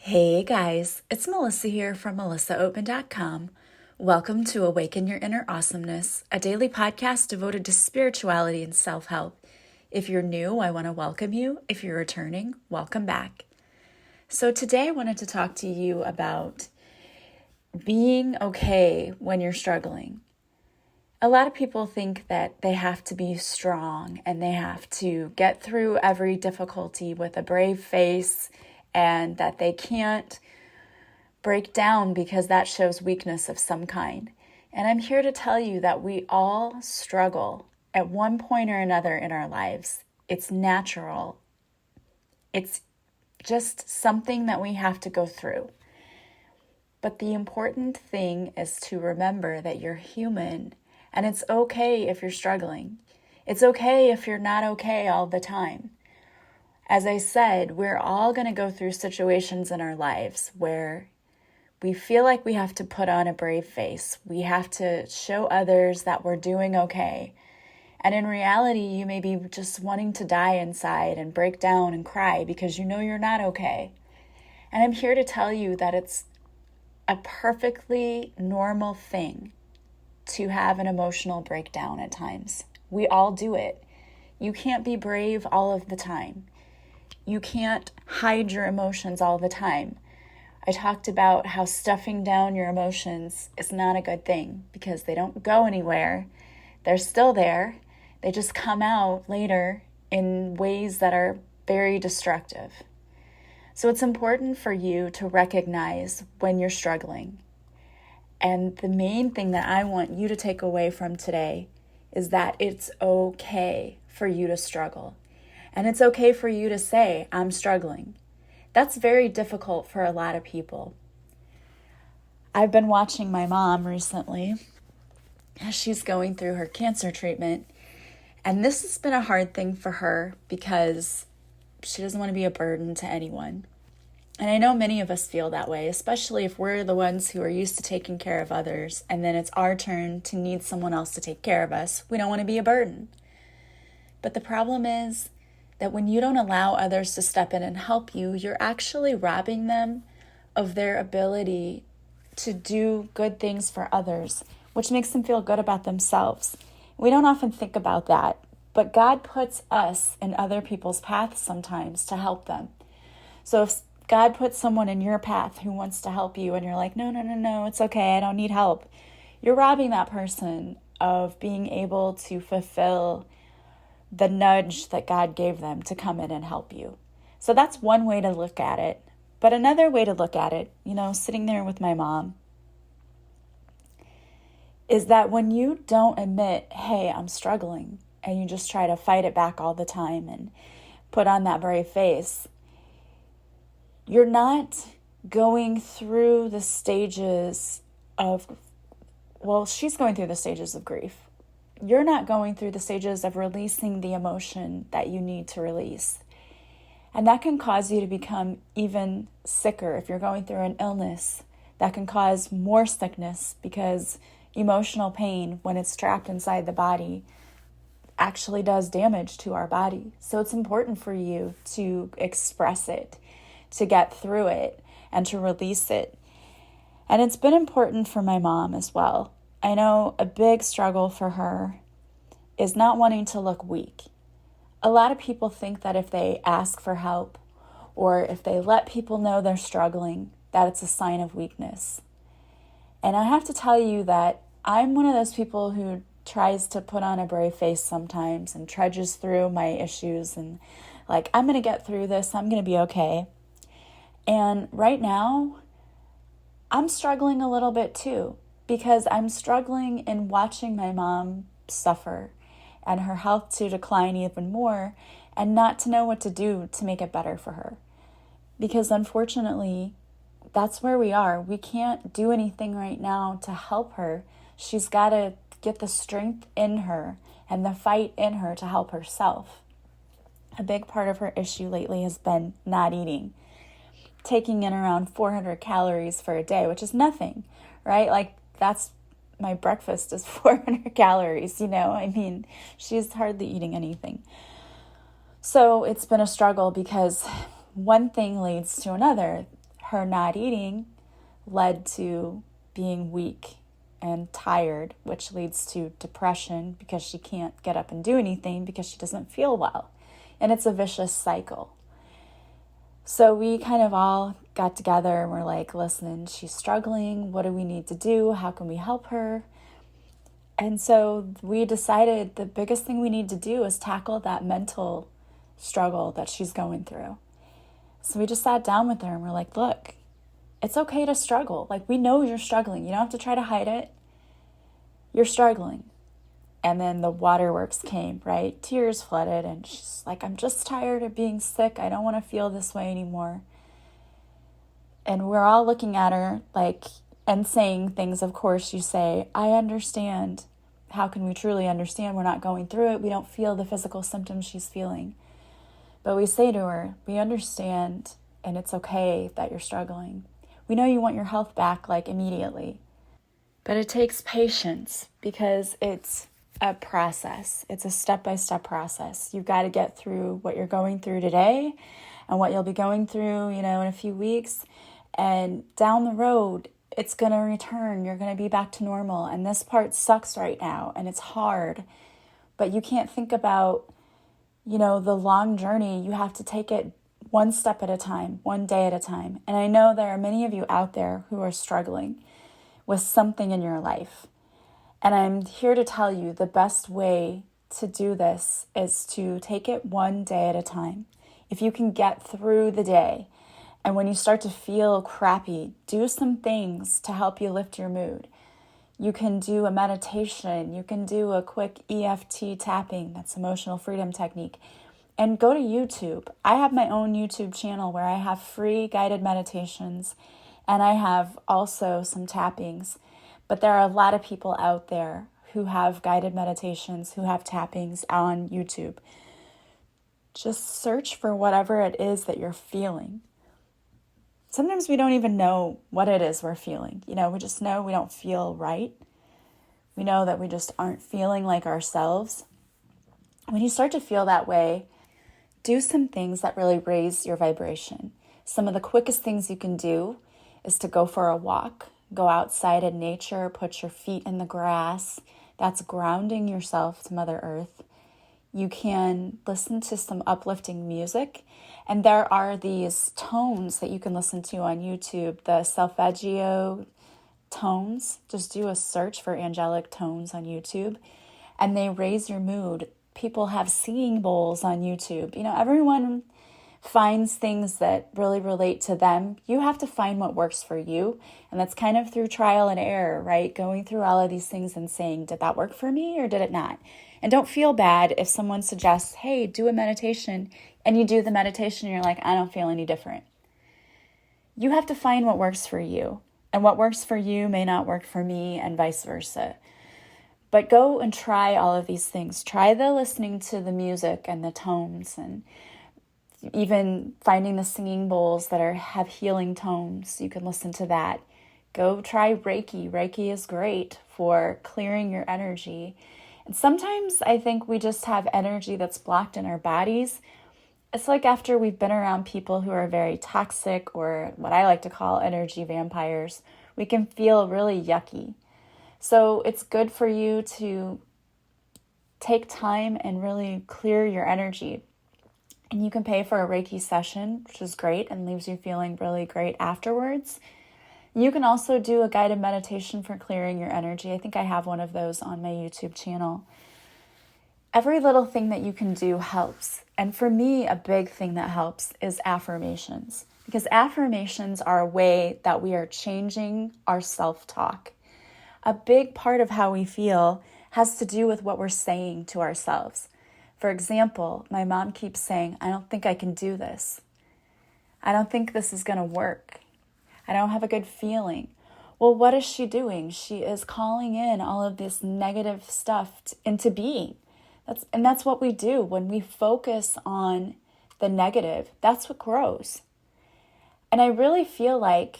Hey guys, it's Melissa here from melissaopen.com. Welcome to Awaken Your Inner Awesomeness, a daily podcast devoted to spirituality and self-help. If you're new, I want to welcome you. If you're returning, welcome back. So today I wanted to talk to you about being okay when you're struggling. A lot of people think that they have to be strong and they have to get through every difficulty with a brave face and that they can't break down because that shows weakness of some kind. And I'm here to tell you that we all struggle at one point or another in our lives. It's natural. It's just something that we have to go through. But the important thing is to remember that you're human, and it's okay if you're struggling. It's okay if you're not okay all the time. As I said, we're all going to go through situations in our lives where we feel like we have to put on a brave face. We have to show others that we're doing okay. And in reality, you may be just wanting to die inside and break down and cry because you know you're not okay. And I'm here to tell you that it's a perfectly normal thing to have an emotional breakdown at times. We all do it. You can't be brave all of the time. You can't hide your emotions all the time. I talked about how stuffing down your emotions is not a good thing because they don't go anywhere. They're still there. They just come out later in ways that are very destructive. So it's important for you to recognize when you're struggling. And the main thing that I want you to take away from today is that it's okay for you to struggle. And it's okay for you to say, I'm struggling. That's very difficult for a lot of people. I've been watching my mom recently as she's going through her cancer treatment. And this has been a hard thing for her because she doesn't want to be a burden to anyone. And I know many of us feel that way, especially if we're the ones who are used to taking care of others. And then it's our turn to need someone else to take care of us. We don't want to be a burden. But the problem is that when you don't allow others to step in and help you, you're actually robbing them of their ability to do good things for others, which makes them feel good about themselves. We don't often think about that, but God puts us in other people's paths sometimes to help them. So if God puts someone in your path who wants to help you and you're like, no, it's okay, I don't need help, you're robbing that person of being able to fulfill the nudge that God gave them to come in and help you. So that's one way to look at it. But another way to look at it, sitting there with my mom, is that when you don't admit, hey, I'm struggling, and you just try to fight it back all the time and put on that brave face, you're not going through the stages of, she's going through the stages of grief. You're not going through the stages of releasing the emotion that you need to release. And that can cause you to become even sicker. If you're going through an illness, that can cause more sickness because emotional pain, when it's trapped inside the body, actually does damage to our body. So it's important for you to express it, to get through it, and to release it. And it's been important for my mom as well. I know a big struggle for her is not wanting to look weak. A lot of people think that if they ask for help or if they let people know they're struggling, that it's a sign of weakness. And I have to tell you that I'm one of those people who tries to put on a brave face sometimes and trudges through my issues and I'm going to get through this, I'm going to be okay. And right now, I'm struggling a little bit too, because I'm struggling in watching my mom suffer and her health to decline even more and not to know what to do to make it better for her. Because unfortunately, that's where we are. We can't do anything right now to help her. She's got to get the strength in her and the fight in her to help herself. A big part of her issue lately has been not eating, taking in around 400 calories for a day, which is nothing, right? That's my breakfast is 400 calories, she's hardly eating anything. So it's been a struggle because one thing leads to another. her not eating led to being weak and tired, which leads to depression because she can't get up and do anything because she doesn't feel well. And it's a vicious cycle. So we kind of all got together and we're like, listen, she's struggling. What do we need to do? How can we help her? And so we decided the biggest thing we need to do is tackle that mental struggle that she's going through. So we just sat down with her and we're like, look, it's okay to struggle. Like, we know you're struggling. You don't have to try to hide it. You're struggling. And then the waterworks came, right? Tears flooded and she's like, I'm just tired of being sick. I don't want to feel this way anymore. And we're all looking at her like, and saying things, of course, you say, I understand. How can we truly understand? We're not going through it. We don't feel the physical symptoms she's feeling. But we say to her, we understand, and it's okay that you're struggling. We know you want your health back like immediately. But it takes patience because it's a process. It's a step-by-step process. You've got to get through what you're going through today and what you'll be going through, in a few weeks. And down the road, it's going to return. You're going to be back to normal. And this part sucks right now and it's hard. But you can't think about, the long journey. You have to take it one step at a time, one day at a time. And I know there are many of you out there who are struggling with something in your life. And I'm here to tell you the best way to do this is to take it one day at a time. If you can get through the day, and when you start to feel crappy, do some things to help you lift your mood. You can do a meditation. You can do a quick EFT tapping. That's emotional freedom technique. And go to YouTube. I have my own YouTube channel where I have free guided meditations and I have also some tappings. But there are a lot of people out there who have guided meditations, who have tappings on YouTube. Just search for whatever it is that you're feeling. Sometimes we don't even know what it is we're feeling. We just know we don't feel right. We know that we just aren't feeling like ourselves. When you start to feel that way, do some things that really raise your vibration. Some of the quickest things you can do is to go for a walk, go outside in nature, put your feet in the grass. That's grounding yourself to Mother Earth. You can listen to some uplifting music. And there are these tones that you can listen to on YouTube, the solfeggio tones. Just do a search for angelic tones on YouTube, and they raise your mood. People have singing bowls on YouTube. Everyone finds things that really relate to them. You have to find what works for you. And that's kind of through trial and error, right? Going through all of these things and saying, did that work for me or did it not? And don't feel bad if someone suggests, hey, do a meditation, and you do the meditation and you're like, I don't feel any different. You have to find what works for you. And what works for you may not work for me and vice versa. But go and try all of these things. Try the listening to the music and the tones, and even finding the singing bowls that have healing tones. You can listen to that. Go try Reiki. Reiki is great for clearing your energy. And sometimes I think we just have energy that's blocked in our bodies. It's like after we've been around people who are very toxic, or what I like to call energy vampires, we can feel really yucky. So it's good for you to take time and really clear your energy. And you can pay for a Reiki session, which is great and leaves you feeling really great afterwards. You can also do a guided meditation for clearing your energy. I think I have one of those on my YouTube channel. Every little thing that you can do helps. And for me, a big thing that helps is affirmations. Because affirmations are a way that we are changing our self-talk. A big part of how we feel has to do with what we're saying to ourselves. For example, my mom keeps saying, I don't think I can do this. I don't think this is going to work. I don't have a good feeling. Well, what is she doing? She is calling in all of this negative stuff into being. That's what we do. When we focus on the negative, that's what grows. And I really feel like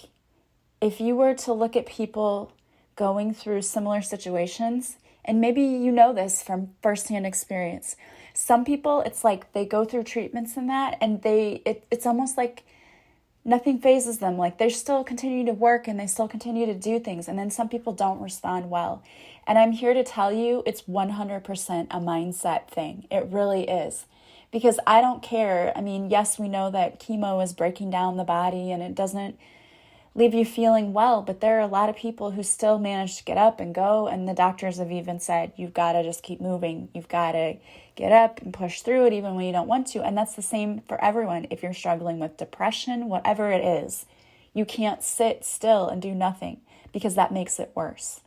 if you were to look at people going through similar situations, and maybe you know this from firsthand experience, some people, it's like they go through treatments and that, and it's almost like nothing phases them. Like they still continue to work and they still continue to do things. And then some people don't respond well. And I'm here to tell you it's 100% a mindset thing. It really is. Because I don't care. I mean, yes, we know that chemo is breaking down the body and it doesn't leave you feeling well, but there are a lot of people who still manage to get up and go, and the doctors have even said, you've got to just keep moving. You've got to get up and push through it even when you don't want to, and that's the same for everyone. If you're struggling with depression, whatever it is, you can't sit still and do nothing because that makes it worse.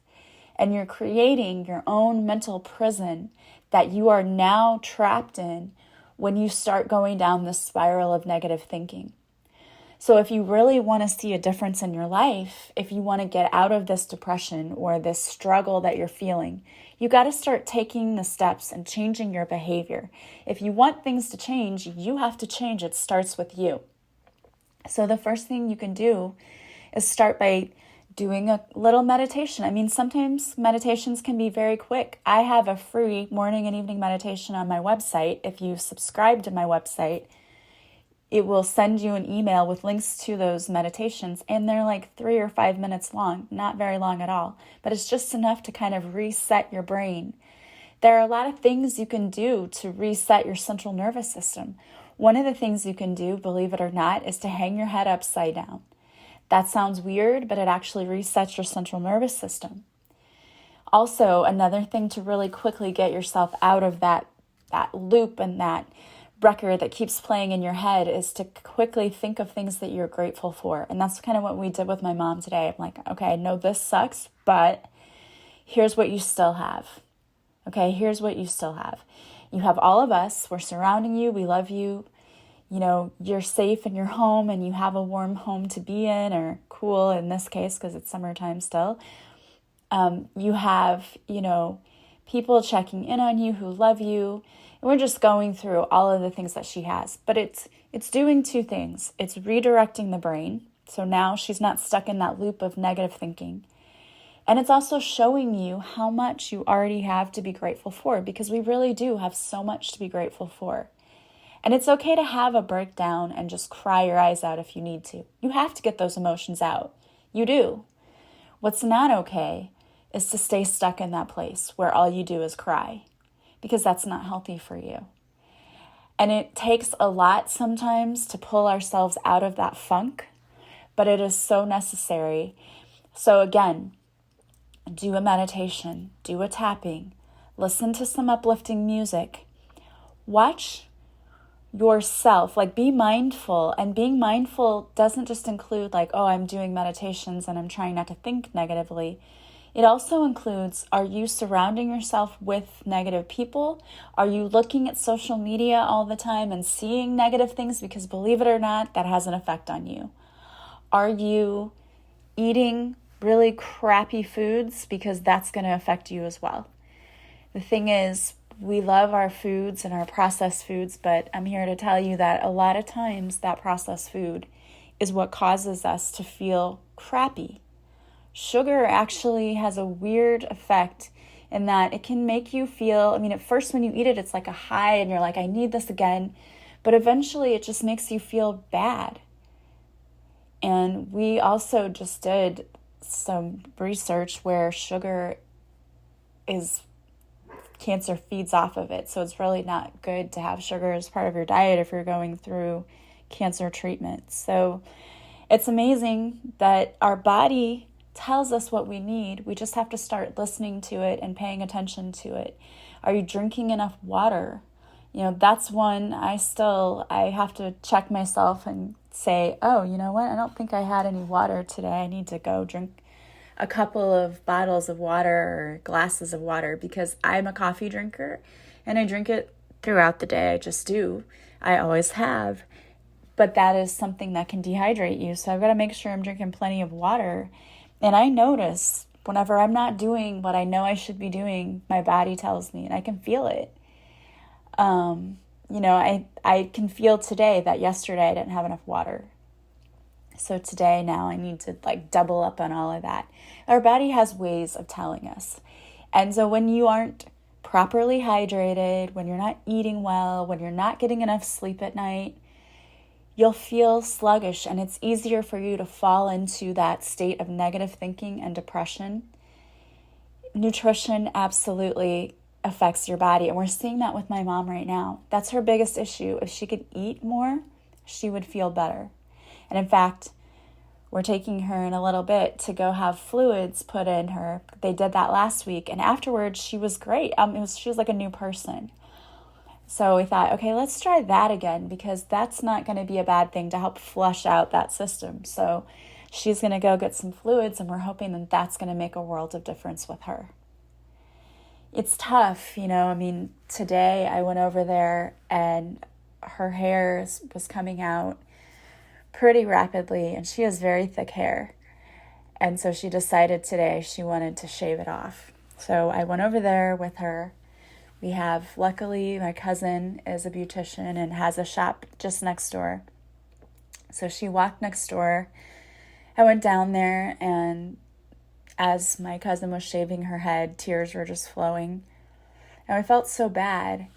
And you're creating your own mental prison that you are now trapped in when you start going down this spiral of negative thinking. So if you really want to see a difference in your life, if you want to get out of this depression or this struggle that you're feeling, you got to start taking the steps and changing your behavior. If you want things to change, you have to change. It starts with you. So the first thing you can do is start by doing a little meditation. I mean, sometimes meditations can be very quick. I have a free morning and evening meditation on my website. If you subscribe to my website, it will send you an email with links to those meditations, and they're like 3 or 5 minutes long, not very long at all, but it's just enough to kind of reset your brain. There are a lot of things you can do to reset your central nervous system. One of the things you can do, believe it or not, is to hang your head upside down. That sounds weird, but it actually resets your central nervous system. Also, another thing to really quickly get yourself out of that loop and that record that keeps playing in your head is to quickly think of things that you're grateful for. And that's kind of what we did with my mom today. I'm like, okay, I know this sucks, but here's what you still have. Okay, here's what you still have. You have all of us. We're surrounding you. We love you. You know, you're safe in your home and you have a warm home to be in, or cool in this case because it's summertime still. You have, people checking in on you who love you. And we're just going through all of the things that she has. But it's doing two things. It's redirecting the brain. So now she's not stuck in that loop of negative thinking. And it's also showing you how much you already have to be grateful for, because we really do have so much to be grateful for. And it's okay to have a breakdown and just cry your eyes out if you need to. You have to get those emotions out. You do. What's not okay is to stay stuck in that place where all you do is cry, because that's not healthy for you. And it takes a lot sometimes to pull ourselves out of that funk, but it is so necessary. So again, do a meditation, do a tapping, listen to some uplifting music, watch yourself, like be mindful. And being mindful doesn't just include like, oh, I'm doing meditations and I'm trying not to think negatively. It also includes, are you surrounding yourself with negative people? Are you looking at social media all the time and seeing negative things? Because believe it or not, that has an effect on you. Are you eating really crappy foods? Because that's going to affect you as well. The thing is, we love our foods and our processed foods, but I'm here to tell you that a lot of times that processed food is what causes us to feel crappy. Sugar actually has a weird effect in that it can make you feel, at first when you eat it, it's like a high and you're like, I need this again. But eventually it just makes you feel bad. And we also just did some research where cancer feeds off of it. So it's really not good to have sugar as part of your diet if you're going through cancer treatment. So it's amazing that our body tells us what we need. We just have to start listening to it and paying attention to it. Are you drinking enough water? That's one I have to check myself and say, oh, you know what? I don't think I had any water today. I need to go drink a couple of bottles of water or glasses of water, because I'm a coffee drinker and I drink it throughout the day. I just do. I always have. But that is something that can dehydrate you. So I've got to make sure I'm drinking plenty of water. And I notice whenever I'm not doing what I know I should be doing, my body tells me, and I can feel it. I can feel today that yesterday I didn't have enough water. So today now I need to double up on all of that. Our body has ways of telling us. And so when you aren't properly hydrated, when you're not eating well, when you're not getting enough sleep at night, you'll feel sluggish, and it's easier for you to fall into that state of negative thinking and depression. Nutrition absolutely affects your body, and we're seeing that with my mom right now. That's her biggest issue. If she could eat more, she would feel better. And in fact, we're taking her in a little bit to go have fluids put in her. They did that last week, and afterwards she was great. She was like a new person. So we thought, okay, let's try that again, because that's not going to be a bad thing to help flush out that system. So she's going to go get some fluids, and we're hoping that that's going to make a world of difference with her. It's tough, today I went over there and her hair was coming out pretty rapidly, and she has very thick hair. And so she decided today she wanted to shave it off. So I went over there with her. Luckily, my cousin is a beautician and has a shop just next door. So she walked next door. I went down there, and as my cousin was shaving her head, tears were just flowing. And I felt so bad.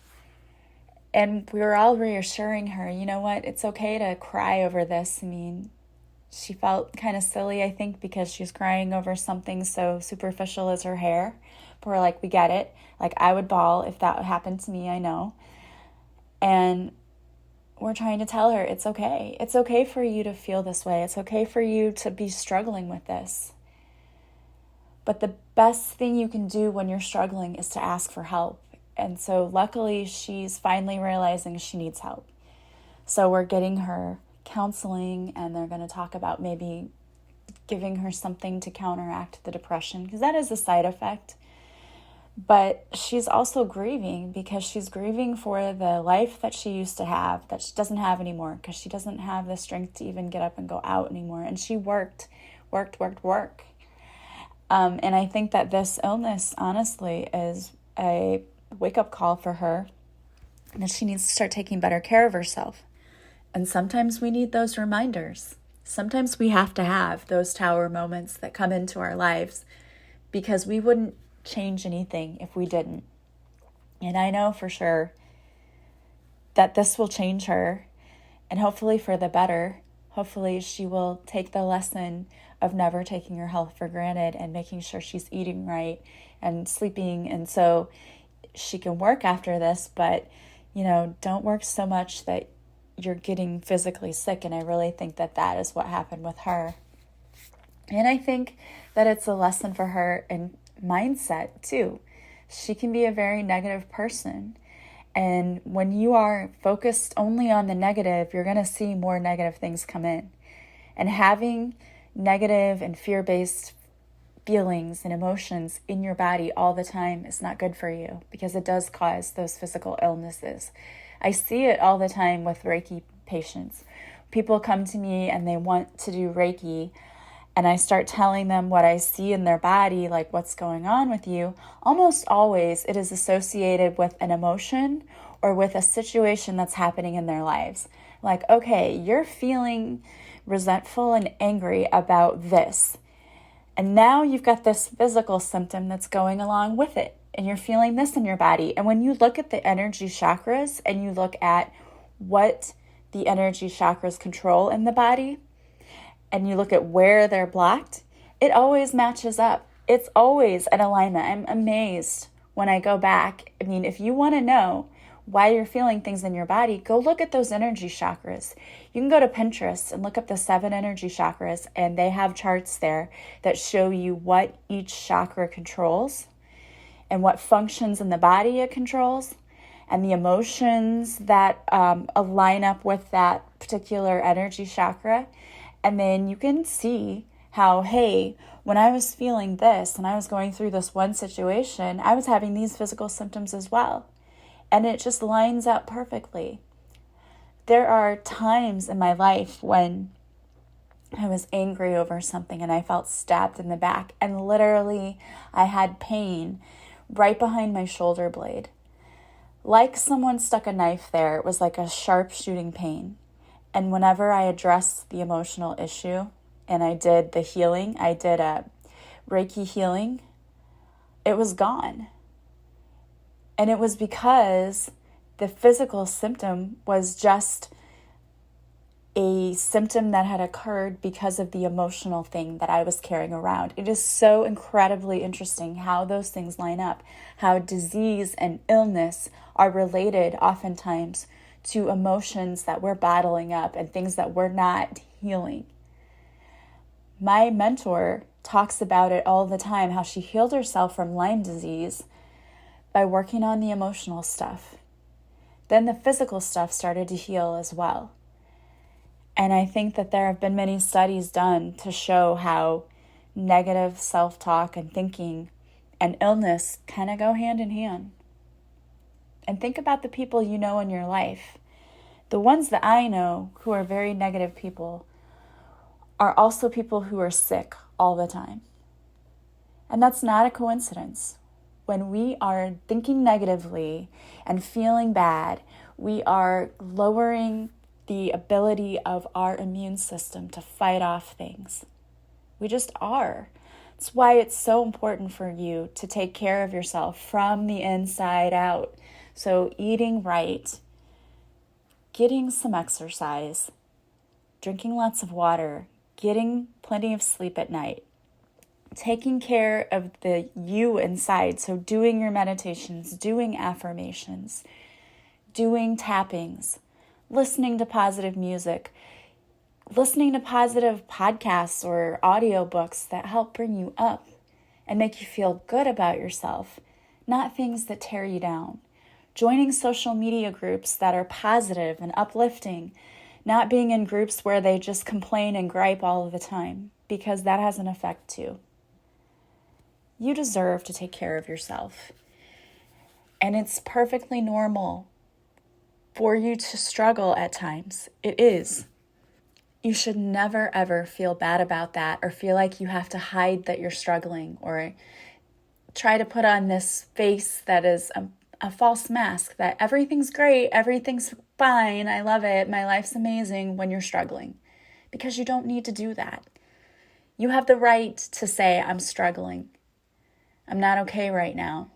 And we were all reassuring her, you know what, it's okay to cry over this. She felt kind of silly, I think, because she's crying over something so superficial as her hair. But we're like, we get it. Like, I would bawl if that happened to me, I know. And we're trying to tell her it's okay. It's okay for you to feel this way. It's okay for you to be struggling with this. But the best thing you can do when you're struggling is to ask for help. And so luckily, she's finally realizing she needs help. So we're getting her counseling, and they're going to talk about maybe giving her something to counteract the depression, because that is a side effect. But she's also grieving, because she's grieving for the life that she used to have that she doesn't have anymore, because she doesn't have the strength to even get up and go out anymore. And she worked. And I think that this illness, honestly, is a wake-up call for her, that she needs to start taking better care of herself. And sometimes we need those reminders. Sometimes we have to have those tower moments that come into our lives, because we wouldn't change anything if we didn't. And I know for sure that this will change her, and hopefully for the better. Hopefully she will take the lesson of never taking her health for granted and making sure she's eating right and sleeping, and so she can work after this, but don't work so much that you're getting physically sick. And I really think that that is what happened with her. And I think that it's a lesson for her in mindset too. She can be a very negative person. And when you are focused only on the negative, you're going to see more negative things come in. And having negative and fear-based feelings and emotions in your body all the time is not good for you, because it does cause those physical illnesses. I see it all the time with Reiki patients. People come to me and they want to do Reiki, and I start telling them what I see in their body, like what's going on with you. Almost always it is associated with an emotion or with a situation that's happening in their lives. Like, okay, you're feeling resentful and angry about this. And now you've got this physical symptom that's going along with it. And you're feeling this in your body. And when you look at the energy chakras and you look at what the energy chakras control in the body, and you look at where they're blocked, it always matches up. It's always an alignment. I'm amazed when I go back. If you want to know why you're feeling things in your body, go look at those energy chakras. You can go to Pinterest and look up the 7 energy chakras, and they have charts there that show you what each chakra controls and what functions in the body it controls, and the emotions that align up with that particular energy chakra. And then you can see how, hey, when I was feeling this and I was going through this one situation, I was having these physical symptoms as well. And it just lines up perfectly. There are times in my life when I was angry over something and I felt stabbed in the back, and literally I had pain right behind my shoulder blade. Like someone stuck a knife there. It was like a sharp shooting pain. And whenever I addressed the emotional issue and I did the healing, I did a Reiki healing, it was gone. And it was because the physical symptom was just a symptom that had occurred because of the emotional thing that I was carrying around. It is so incredibly interesting how those things line up, how disease and illness are related oftentimes to emotions that we're bottling up and things that we're not healing. My mentor talks about it all the time, how she healed herself from Lyme disease by working on the emotional stuff. Then the physical stuff started to heal as well. And I think that there have been many studies done to show how negative self-talk and thinking and illness kind of go hand in hand. And think about the people you know in your life. The ones that I know who are very negative people are also people who are sick all the time. And that's not a coincidence. When we are thinking negatively and feeling bad, we are lowering the ability of our immune system to fight off things. We just are. That's why it's so important for you to take care of yourself from the inside out. So eating right, getting some exercise, drinking lots of water, getting plenty of sleep at night, taking care of the you inside. So doing your meditations, doing affirmations, doing tappings, listening to positive music, listening to positive podcasts or audiobooks that help bring you up and make you feel good about yourself, not things that tear you down. Joining social media groups that are positive and uplifting, not being in groups where they just complain and gripe all of the time, because that has an effect too. You deserve to take care of yourself. And it's perfectly normal for you to struggle at times. It is. You should never, ever feel bad about that or feel like you have to hide that you're struggling or try to put on this face that is a false mask that everything's great, everything's fine, I love it, my life's amazing when you're struggling. Because you don't need to do that. You have the right to say, I'm struggling. I'm not okay right now.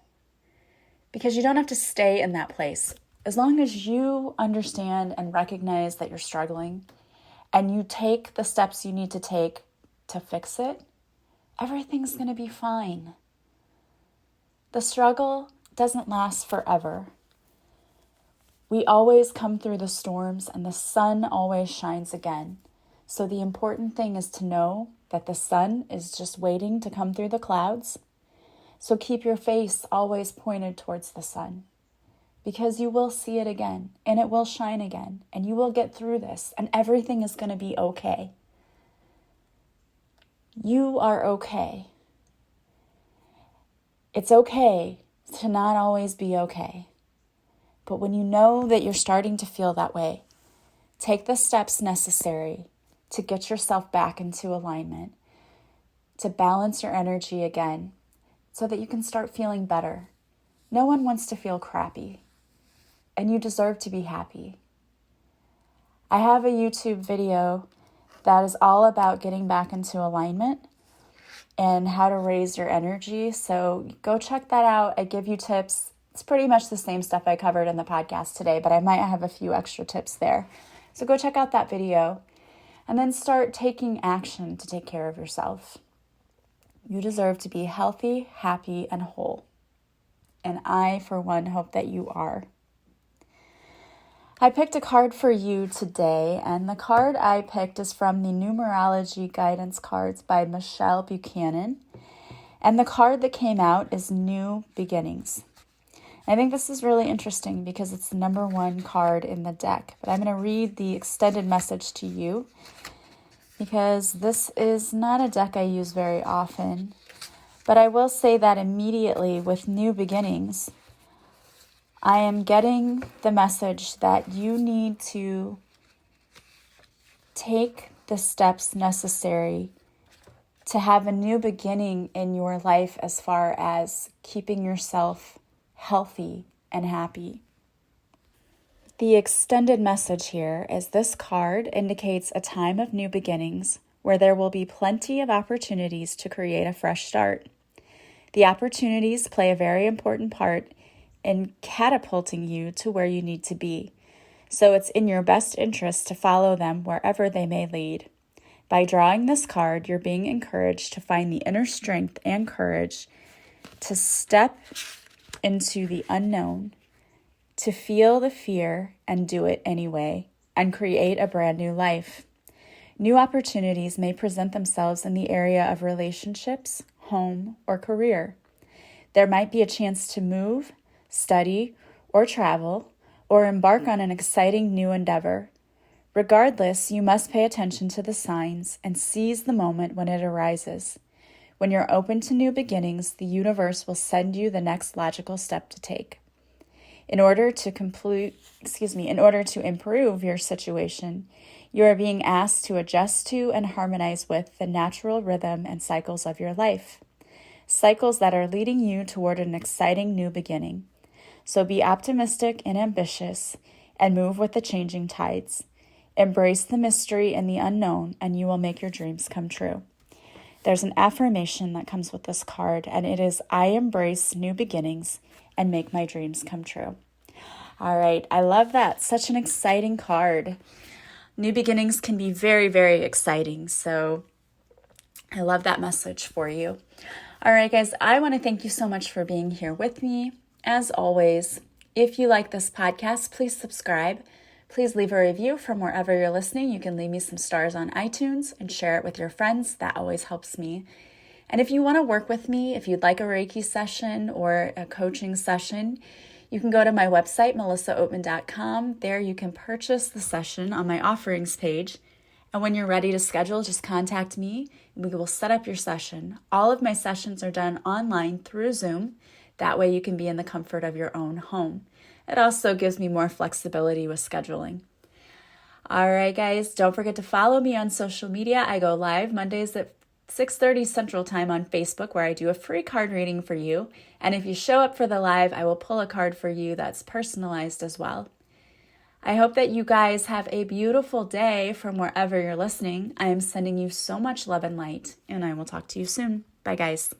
Because you don't have to stay in that place. As long as you understand and recognize that you're struggling and you take the steps you need to take to fix it, everything's going to be fine. The struggle doesn't last forever. We always come through the storms and the sun always shines again. So the important thing is to know that the sun is just waiting to come through the clouds. So keep your face always pointed towards the sun. Because you will see it again, and it will shine again, and you will get through this, and everything is going to be okay. You are okay. It's okay to not always be okay. But when you know that you're starting to feel that way, take the steps necessary to get yourself back into alignment, to balance your energy again, so that you can start feeling better. No one wants to feel crappy. And you deserve to be happy. I have a YouTube video that is all about getting back into alignment and how to raise your energy. So go check that out. I give you tips. It's pretty much the same stuff I covered in the podcast today, but I might have a few extra tips there. So go check out that video and then start taking action to take care of yourself. You deserve to be healthy, happy, and whole. And I, for one, hope that you are. I picked a card for you today, and the card I picked is from the Numerology Guidance Cards by Michelle Buchanan. And the card that came out is New Beginnings. I think this is really interesting because it's the number one card in the deck. But I'm going to read the extended message to you because this is not a deck I use very often. But I will say that immediately with New Beginnings, I am getting the message that you need to take the steps necessary to have a new beginning in your life as far as keeping yourself healthy and happy. The extended message here is this card indicates a time of new beginnings where there will be plenty of opportunities to create a fresh start. The opportunities play a very important part in catapulting you to where you need to be. So it's in your best interest to follow them wherever they may lead. By drawing this card, you're being encouraged to find the inner strength and courage to step into the unknown, to feel the fear and do it anyway, and create a brand new life. New opportunities may present themselves in the area of relationships, home, or career. There might be a chance to move, study, or travel, or embark on an exciting new endeavor. Regardless, you must pay attention to the signs and seize the moment when it arises. When you're open to new beginnings, the universe will send you the next logical step to take. In order to improve your situation, you are being asked to adjust to and harmonize with the natural rhythm and cycles of your life. Cycles that are leading you toward an exciting new beginning. So be optimistic and ambitious and move with the changing tides. Embrace the mystery and the unknown, and you will make your dreams come true. There's an affirmation that comes with this card, and it is, I embrace new beginnings and make my dreams come true. All right, I love that. Such an exciting card. New beginnings can be very, very exciting, so I love that message for you. All right, guys, I want to thank you so much for being here with me. As always, if you like this podcast, please subscribe. Please leave a review from wherever you're listening. You can leave me some stars on iTunes and share it with your friends. That always helps me. And if you want to work with me, if you'd like a Reiki session or a coaching session, you can go to my website, melissaoatman.com. There you can purchase the session on my offerings page. And when you're ready to schedule, just contact me and we will set up your session. All of my sessions are done online through Zoom. That way you can be in the comfort of your own home. It also gives me more flexibility with scheduling. All right, guys, don't forget to follow me on social media. I go live Mondays at 6:30 Central Time on Facebook, where I do a free card reading for you. And if you show up for the live, I will pull a card for you that's personalized as well. I hope that you guys have a beautiful day from wherever you're listening. I am sending you so much love and light, and I will talk to you soon. Bye, guys.